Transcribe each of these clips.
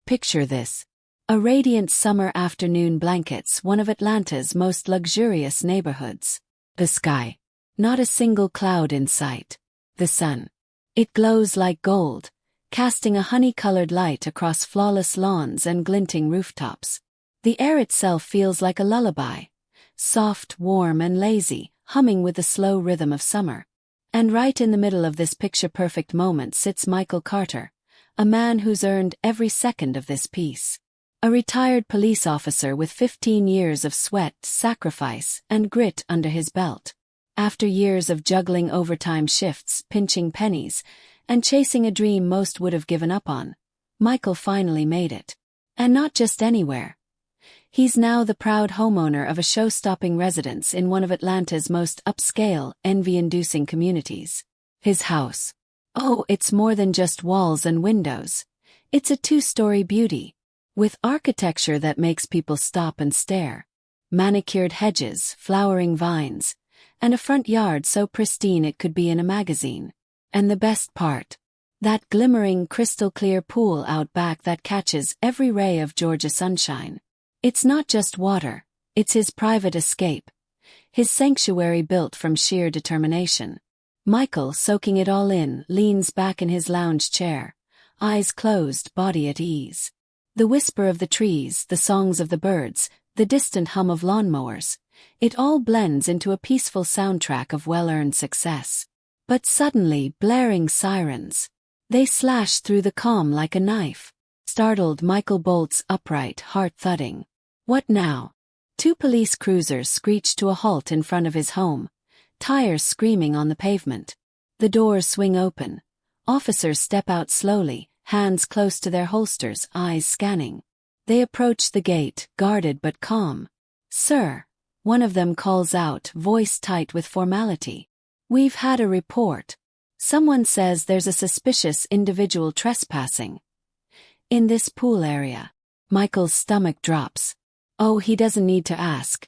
Picture this. A radiant summer afternoon blankets one of Atlanta's most luxurious neighborhoods. The sky. Not a single cloud in sight. The sun. It glows like gold, casting a honey-colored light across flawless lawns and glinting rooftops. The air itself feels like a lullaby, soft, warm, and lazy, humming with the slow rhythm of summer. And right in the middle of this picture-perfect moment sits Michael Carter, a man who's earned every second of this peace. A retired police officer with 15 years of sweat, sacrifice, and grit under his belt. After years of juggling overtime shifts, pinching pennies, and chasing a dream most would have given up on, Michael finally made it. And not just anywhere. He's now the proud homeowner of a show-stopping residence in one of Atlanta's most upscale, envy-inducing communities. His house. Oh, it's more than just walls and windows. It's a two-story beauty, with architecture that makes people stop and stare. Manicured hedges, flowering vines, and a front yard so pristine it could be in a magazine. And the best part. That glimmering, crystal-clear pool out back that catches every ray of Georgia sunshine. It's not just water, it's his private escape. His sanctuary built from sheer determination. Michael, soaking it all in, leans back in his lounge chair, eyes closed, body at ease. The whisper of the trees, the songs of the birds, the distant hum of lawnmowers, it all blends into a peaceful soundtrack of well-earned success. But suddenly, blaring sirens. They slash through the calm like a knife. Startled, Michael bolts upright, heart thudding. What now? Two police cruisers screech to a halt in front of his home, tires screaming on the pavement. The doors swing open. Officers step out slowly, hands close to their holsters, eyes scanning. They approach the gate, guarded but calm. "Sir," one of them calls out, voice tight with formality. "We've had a report. Someone says there's a suspicious individual trespassing in this pool area." Michael's stomach drops. Oh, he doesn't need to ask.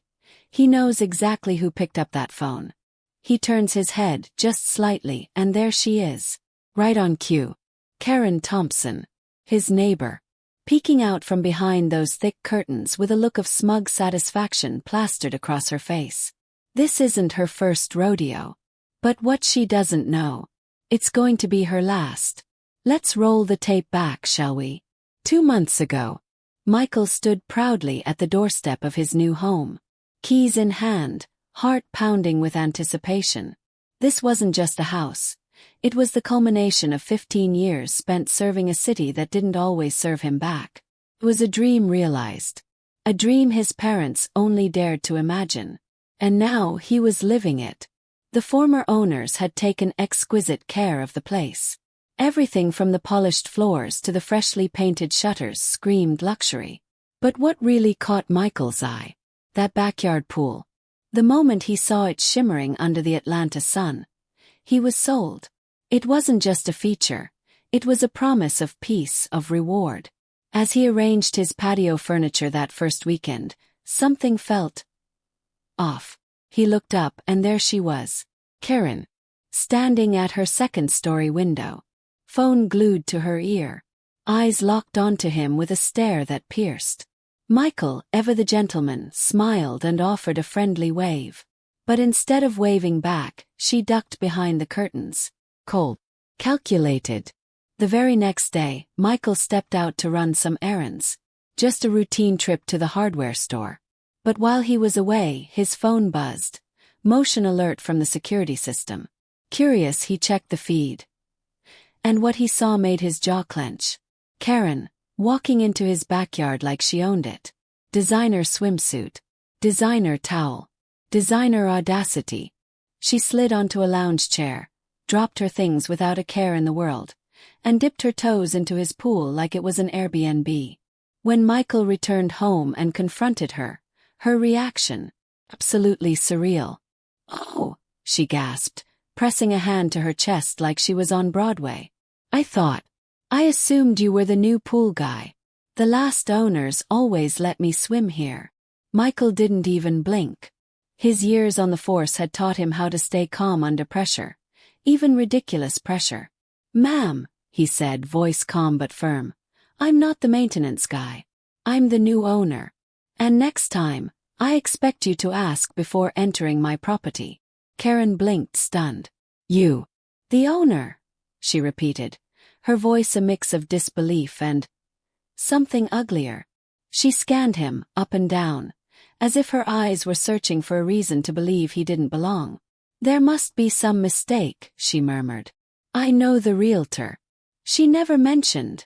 He knows exactly who picked up that phone. He turns his head just slightly, and there she is. Right on cue. Karen Thompson, his neighbor, peeking out from behind those thick curtains with a look of smug satisfaction plastered across her face. This isn't her first rodeo. But what she doesn't know, it's going to be her last. Let's roll the tape back, shall we? 2 months ago, Michael stood proudly at the doorstep of his new home. Keys in hand, heart pounding with anticipation. This wasn't just a house. It was the culmination of 15 years spent serving a city that didn't always serve him back. It was a dream realized. A dream his parents only dared to imagine. And now he was living it. The former owners had taken exquisite care of the place. Everything from the polished floors to the freshly painted shutters screamed luxury. But what really caught Michael's eye? That backyard pool. The moment he saw it shimmering under the Atlanta sun, he was sold. It wasn't just a feature, it was a promise of peace, of reward. As he arranged his patio furniture that first weekend, something felt off. He looked up and there she was, Karen, standing at her second-story window. Phone glued to her ear. Eyes locked onto him with a stare that pierced. Michael, ever the gentleman, smiled and offered a friendly wave. But instead of waving back, she ducked behind the curtains. Cold. Calculated. The very next day, Michael stepped out to run some errands. Just a routine trip to the hardware store. But while he was away, his phone buzzed. Motion alert from the security system. Curious, he checked the feed. And what he saw made his jaw clench. Karen, walking into his backyard like she owned it. Designer swimsuit. Designer towel. Designer audacity. She slid onto a lounge chair, dropped her things without a care in the world, and dipped her toes into his pool like it was an Airbnb. When Michael returned home and confronted her, her reaction, absolutely surreal. "Oh," she gasped, pressing a hand to her chest like she was on Broadway. I assumed you were the new pool guy. The last owners always let me swim here." Michael didn't even blink. His years on the force had taught him how to stay calm under pressure, even ridiculous pressure. "Ma'am," he said, voice calm but firm, I'm not the maintenance guy. I'm the new owner. And next time, I expect you to ask before entering my property. Karen blinked, stunned. You. The owner, she repeated, her voice a mix of disbelief and something uglier. She scanned him, up and down, as if her eyes were searching for a reason to believe he didn't belong. There must be some mistake, she murmured. I know the realtor. She never mentioned.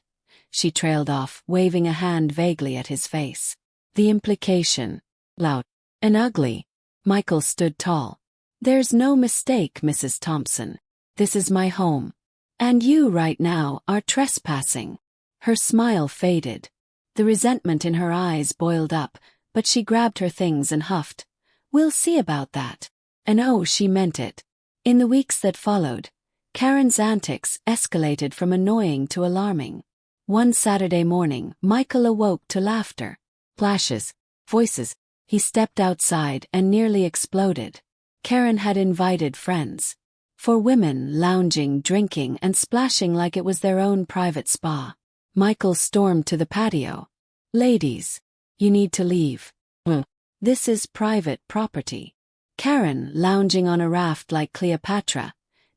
She trailed off, waving a hand vaguely at his face. The implication. Loud and ugly. Michael stood tall. There's no mistake, Mrs. Thompson. This is my home. And you right now are trespassing. Her smile faded. The resentment in her eyes boiled up, but she grabbed her things and huffed. We'll see about that. And oh, she meant it. In the weeks that followed, Karen's antics escalated from annoying to alarming. One Saturday morning, Michael awoke to laughter. Flashes, voices. He stepped outside and nearly exploded. Karen had invited friends. 4 women lounging, drinking, and splashing like it was their own private spa. Michael stormed to the patio. Ladies, you need to leave. This is private property. Karen, lounging on a raft like Cleopatra,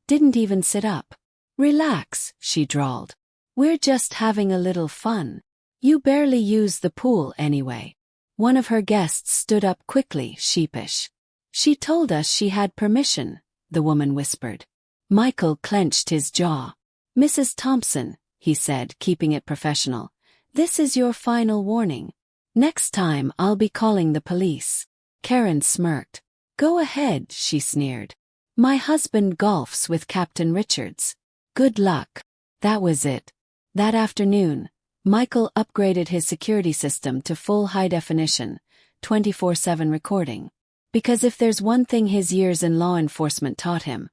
didn't even sit up. Relax, she drawled. We're just having a little fun. You barely use the pool anyway. One of her guests stood up quickly, sheepish. She told us she had permission, the woman whispered. Michael clenched his jaw. Mrs. Thompson, he said, keeping it professional, this is your final warning. Next time I'll be calling the police. Karen smirked. Go ahead, she sneered. My husband golfs with Captain Richards. Good luck. That was it. That afternoon, Michael upgraded his security system to full high-definition, 24/7 recording. Because if there's one thing his years in law enforcement taught him,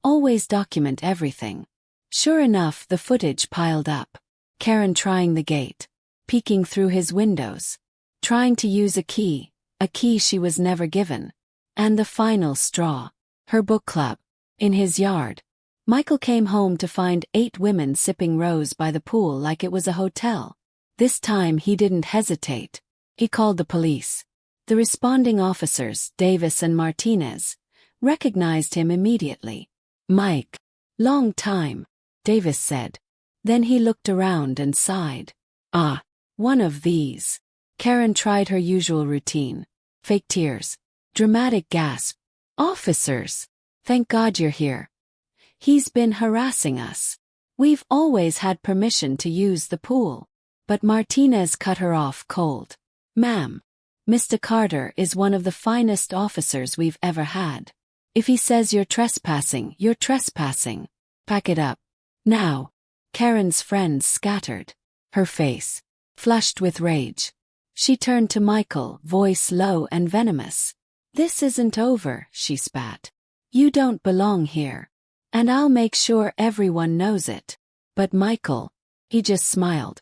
always document everything. Sure enough, the footage piled up. Karen trying the gate, peeking through his windows, trying to use a key she was never given. And the final straw, her book club, in his yard. Michael came home to find 8 women sipping rose by the pool like it was a hotel. This time he didn't hesitate. He called the police. The responding officers, Davis and Martinez, recognized him immediately. Mike. Long time, Davis said. Then he looked around and sighed. Ah, one of these. Karen tried her usual routine. Fake tears. Dramatic gasp. Officers. Thank God you're here. He's been harassing us. We've always had permission to use the pool. But Martinez cut her off cold. Ma'am, Mr. Carter is one of the finest officers we've ever had. If he says you're trespassing, you're trespassing. Pack it up. Now. Karen's friends scattered. Her face flushed with rage. She turned to Michael, voice low and venomous. This isn't over, she spat. You don't belong here. And I'll make sure everyone knows it. But Michael, he just smiled.